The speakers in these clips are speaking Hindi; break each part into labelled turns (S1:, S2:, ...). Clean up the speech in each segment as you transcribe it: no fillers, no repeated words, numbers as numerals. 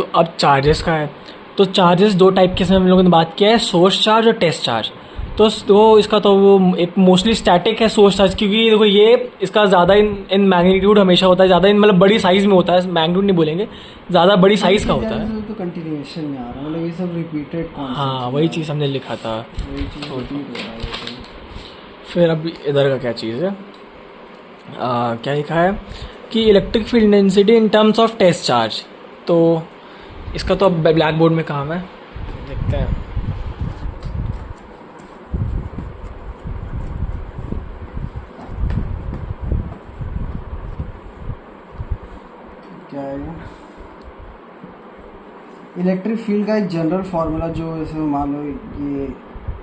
S1: तो अब चार्जेस का है, तो चार्जेस दो टाइप के हम लोगों ने बात किया है, सोर्स चार्ज और टेस्ट चार्ज। तो इसका तो वो एक मोस्टली स्टैटिक है सोर्स चार्ज, क्योंकि देखो ये इसका ज़्यादा इन मैग्नीट्यूड हमेशा होता है, ज़्यादा इन मतलब बड़ी साइज़ में होता है, मैग्नीट्यूड नहीं बोलेंगे, ज़्यादा बड़ी साइज़ का होता है।
S2: तो कंटिन्यूएशन में आ रहा है, मतलब ये सब रिपीटेड कॉन्सेप्ट।
S1: हाँ वही चीज़ हमने लिखा था।
S2: वही चीज़ रिपीट हो रहा है।
S1: फिर अब इधर का क्या चीज़ है, क्या लिखा है कि electric field intensity in terms of test charge. तो इसका तो अब ब्लैक बोर्ड में काम है, देखते हैं।
S2: क्या है इलेक्ट्रिक फील्ड का एक जनरल फार्मूला, जो जैसे मान लो ये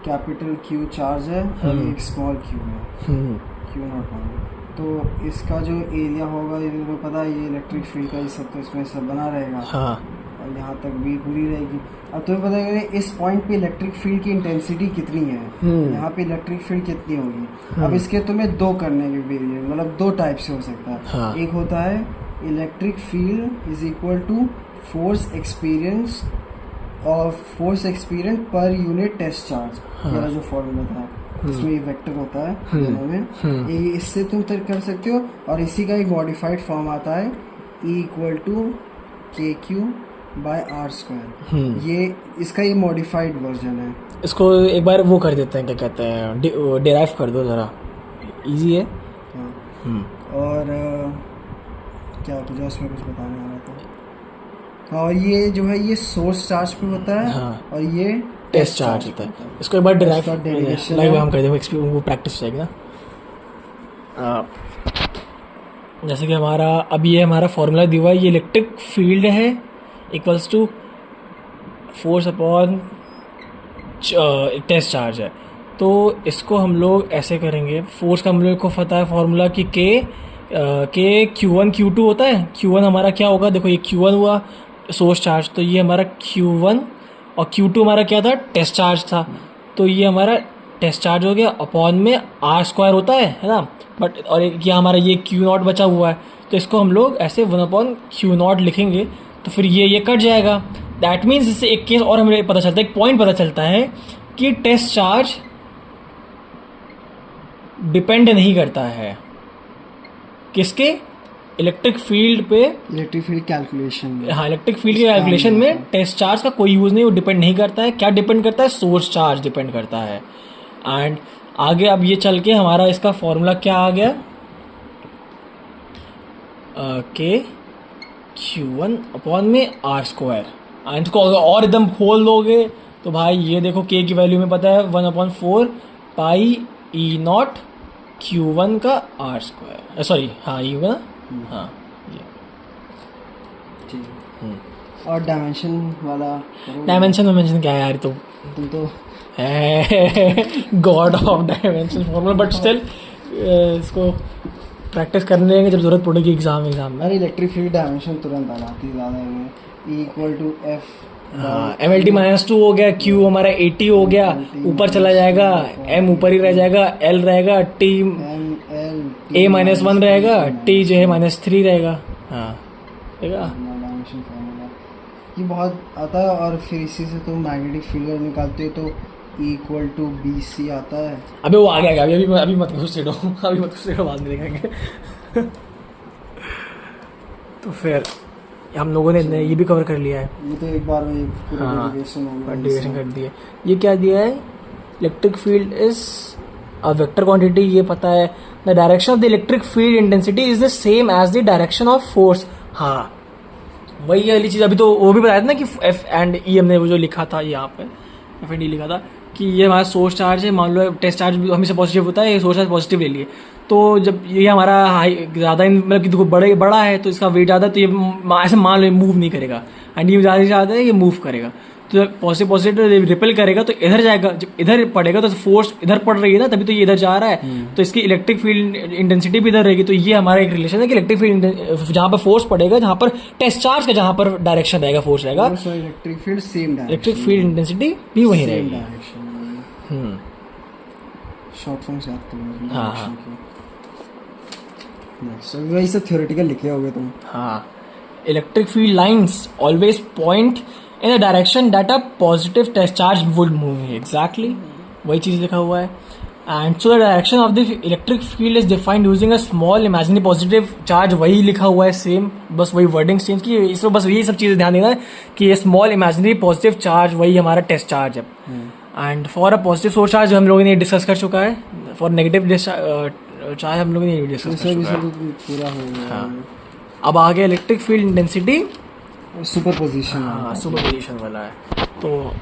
S2: कैपिटल क्यू चार्ज है और ये एक स्मॉल क्यू है, क्यू नॉट मान लो, तो इसका जो एरिया होगा ये तुम्हें पता है, ये इलेक्ट्रिक फील्ड का ये सब तो इसमें सब बना रहेगा।
S1: हाँ
S2: और यहाँ तक भी पूरी रहेगी। अब तुम्हें पता है इस पॉइंट पे इलेक्ट्रिक फील्ड की इंटेंसिटी कितनी है, यहाँ पे इलेक्ट्रिक फील्ड कितनी होगी। अब इसके तुम्हें दो करने के वेरिएंट, मतलब दो टाइप से हो सकता है।
S1: हाँ।
S2: एक होता है electric field is equal to force experience और force experience per unit test charge, मेरा जो फॉर्मूला था इसमें ये वेक्टर होता है दोनों में, ये इससे तुम तय कर सकते हो। और इसी का एक मॉडिफाइड फॉर्म आता है E इक्वल टू के क्यू बाय आर स्क्वायर, ये इसका ये मॉडिफाइड वर्जन है।
S1: इसको एक बार वो कर देते हैं, क्या कहते हैं, डिराइव कर दो ज़रा, इजी है।
S2: हाँ। और क्या कुछ उसमें कुछ बताने वाला था। और ये जो है ये सोर्स चार्ज पे होता है।
S1: हाँ।
S2: और ये
S1: टेस्ट चार्ज होता है। इसको एक बार डिराइव लाइव हम कर देंगे, वो प्रैक्टिस हो जाएगी ना। जैसे कि हमारा अभी ये हमारा फॉर्मूला दिया हुआ है, ये इलेक्ट्रिक फील्ड है equals to force upon test charge है। तो इसको हम लोग ऐसे करेंगे, फोर्स का हम लोग को पता है फॉर्मूला कि के Q1 Q2 होता है। Q1 हमारा क्या होगा, देखो ये Q1 हुआ सोर्स चार्ज, तो ये हमारा Q1, और Q2 हमारा क्या था, टेस्ट चार्ज था। तो ये हमारा टेस्ट चार्ज हो गया, अपॉन में आर स्क्वायर होता है ना। बट और ये हमारा ये Q नॉट बचा हुआ है, तो इसको हम लोग ऐसे 1/Q नॉट लिखेंगे, तो फिर ये कट जाएगा। दैट मीन्स इससे एक केस और हमें पता चलता है, एक पॉइंट पता चलता है कि टेस्ट चार्ज डिपेंड नहीं करता है किसके, इलेक्ट्रिक फील्ड पे।
S2: इलेक्ट्रिक फील्ड कैलकुलेशन में,
S1: हाँ, इलेक्ट्रिक फील्ड के कैलकुलेशन में टेस्ट चार्ज का कोई यूज़ नहीं, वो डिपेंड नहीं करता है। क्या डिपेंड करता है, सोर्स चार्ज डिपेंड करता है। एंड आगे अब ये चल के हमारा इसका फॉर्मूला क्या आ गया, के Q1 अपॉन में आर स्क्वायर। एंड इसको अगर और एकदम खोल दोगे तो भाई ये देखो के की वैल्यू में पता है 1/4 पाई ई नॉट Q1 का आर स्क्वायर, सॉरी हाँ ये होगा ना, हाँ ये
S2: ठीक है। और डायमेंशन वाला
S1: डायमेंशन क्या है यार, तो
S2: तुम तो
S1: है God of dimension formula, but still इसको प्रैक्टिस करने देंगे जब जरूरत पड़ेगी एग्जाम में।
S2: अरे इलेक्ट्रिक फील्ड डायमेंशन तुरंत आ जाती है ज़्यादा में, E इक्वल टू एफ,
S1: हाँ MLT-2 हो गया, Q हमारा 80 हो गया, ऊपर चला जाएगा, M ऊपर ही रह जाएगा, L रहेगा, T A-1 रहेगा, T जो है -3 रहेगा। हाँ देखा,
S2: डायमेंशन फार्मूला ये बहुत आता है। और फिर इसी से तुम मैग्नेटिक फील्ड निकालते हो तो E equal to B C आता है।
S1: अबे वो आ गया, अभी मत घुसेड़ो, अभी मत घुसेड़ो, बाद में देखेंगे। तो फिर हम लोगों ने ये भी कवर कर लिया है,
S2: ये तो एक बार में पूरा
S1: डेरिवेशन
S2: हो गया,
S1: डेरिवेशन कर दिए। ये क्या दिया है, electric field is a vector quantity, ये पता है। The direction of the electric field intensity is the same as the direction of force. हाँ वही वाली चीज़, अभी तो वो भी बताया था ना कि F एंड E हमने वो जो लिखा था यहाँ पे F एंड E लिखा था कि ये हमारा सोर्स चार्ज है, मान लो टेस्ट चार्ज हमेशा पॉजिटिव होता है, ये सोर्स चार्ज पॉजिटिव ले लिए, तो जब ये हमारा हाई ज़्यादा मतलब कि देखो बड़ा है तो इसका वेट ज़्यादा है, तो ये ऐसे मान लो मूव नहीं करेगा, एंड ये ज़्यादा है ये मूव करेगा। तो जब पॉजिटिव रिपेल करेगा तो इधर जाएगा, जब इधर पड़ेगा तो फोर्स इधर पड़ रही है ना, तभी तो ये इधर जा रहा है, तो इसकी इलेक्ट्रिक फील्ड इंटेंसिटी भी इधर रहेगी। तो ये हमारा एक रिलेशन है कि इलेक्ट्रिक फील्ड जहाँ पर फोर्स पड़ेगा, जहाँ पर टेस्ट चार्ज का जहाँ पर डायरेक्शन रहेगा, फोर्स रहेगा,
S2: electric field same direction,
S1: electric field intensity भी वही रहेगी।
S2: शॉर्ट फॉर्म से याद करो।
S1: हाँ
S2: वही सब थ्योरेटिकल लिखे होगे तुम।
S1: हाँ, electric field lines always point in the direction that a positive test charge would move. Exactly वही चीज़ लिखा हुआ है. And so the direction of the electric field is defined using a small imaginary positive charge. वही लिखा हुआ है सेम, बस वही वर्डिंग चेंज की. इसमें बस यही सब चीज़ें ध्यान देना है कि ये स्मॉल इमेजिनरी पॉजिटिव चार्ज वही हमारा टेस्ट चार्ज है. And for a positive source charge हम लोगों ने डिस्कस कर चुका है. फॉर नेगेटिव चार्ज हम लोगों ने डिस्कस कर चुका है.
S2: पूरा हो गया.
S1: हाँ. अब आगे इलेक्ट्रिक फील्ड इंटेंसिटी
S2: सुपरपोजिशन.
S1: हाँ सुपरपोजिशन वाला है. तो